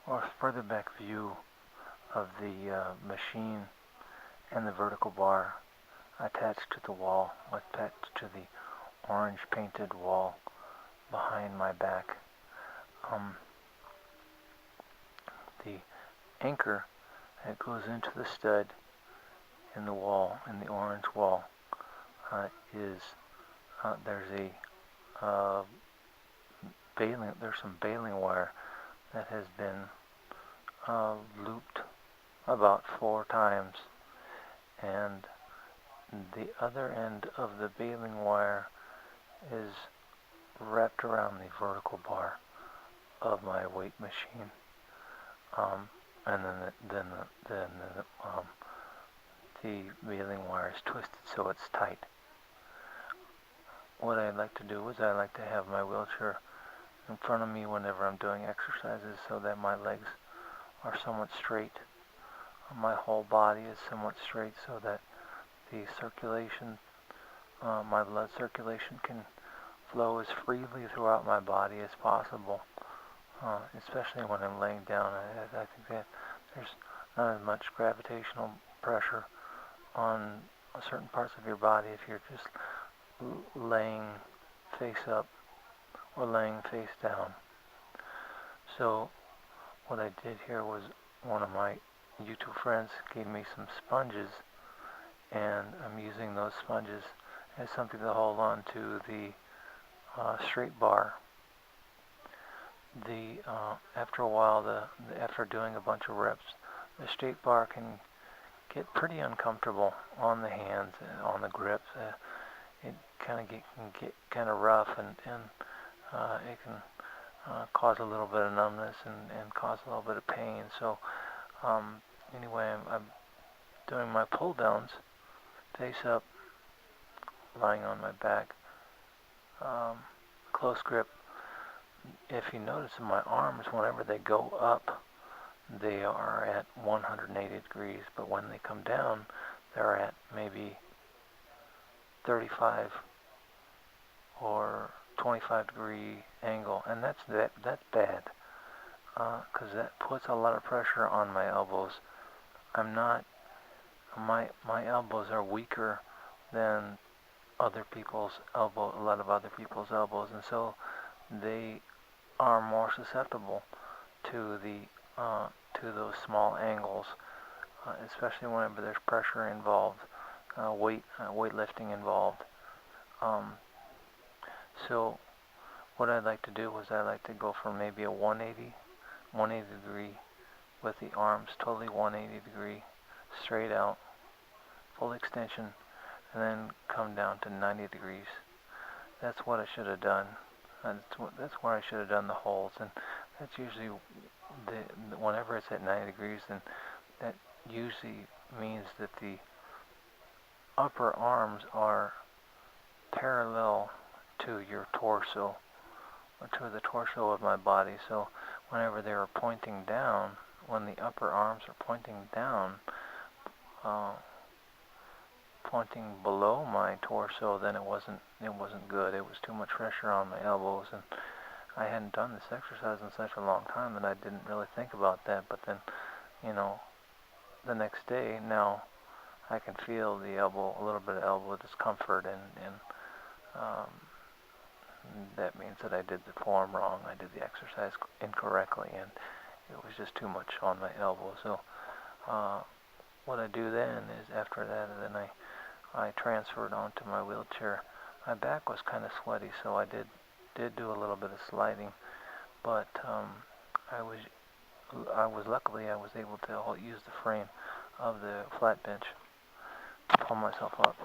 or further back view of the machine and the vertical bar attached to the wall, attached to the orange painted wall behind my back. The anchor that goes into the stud in the wall, in the orange wall, is there's some baling wire that has been looped about 4 times, and the other end of the baling wire is wrapped around the vertical bar of my weight machine, and then the baling wire is twisted so it's tight. What I like to do is I like to have my wheelchair in front of me whenever I'm doing exercises so that my legs are somewhat straight. My whole body is somewhat straight so that the circulation, my blood circulation can flow as freely throughout my body as possible, especially when I'm laying down. I think that there's not as much gravitational pressure on certain parts of your body if you're just laying face up or laying face down. So what I did here was one of my YouTube friends gave me some sponges, and I'm using those sponges as something to hold on to the straight bar. After a while, after doing a bunch of reps, the straight bar can get pretty uncomfortable on the hands, on the grips. It can get kind of rough, and it can cause a little bit of numbness and cause a little bit of pain. So anyway, I'm doing my pull downs face up, lying on my back, close grip. If you notice in my arms, whenever they go up, they are at 180 degrees, but when they come down, they're at maybe 35 or 25 degree angle, and that's bad, because that puts a lot of pressure on my elbows. My elbows are weaker than other people's elbow, a lot of other people's elbows, and so they are more susceptible to those small angles, especially whenever there's pressure involved, weightlifting involved. So what I'd like to do is I like to go for maybe a 180 degree with the arms totally 180 degree, straight out, full extension, and then come down to 90 degrees. That's what I should have done. That's where I should have done the holds, and that's usually whenever it's at 90 degrees, then that usually means that the upper arms are parallel to your torso, or to the torso of my body. So whenever they were pointing down, when the upper arms are pointing down, pointing below my torso, then it wasn't good. It was too much pressure on my elbows, and I hadn't done this exercise in such a long time that I didn't really think about that. But then, the next day, now I can feel the elbow, a little bit of elbow discomfort, and that means that I did the form wrong. I did the exercise incorrectly, and it was just too much on my elbow. So what I do then is, after that, then I transferred onto my wheelchair. My back was kind of sweaty, so I did do a little bit of sliding, but luckily I was able to use the frame of the flat bench to pull myself up.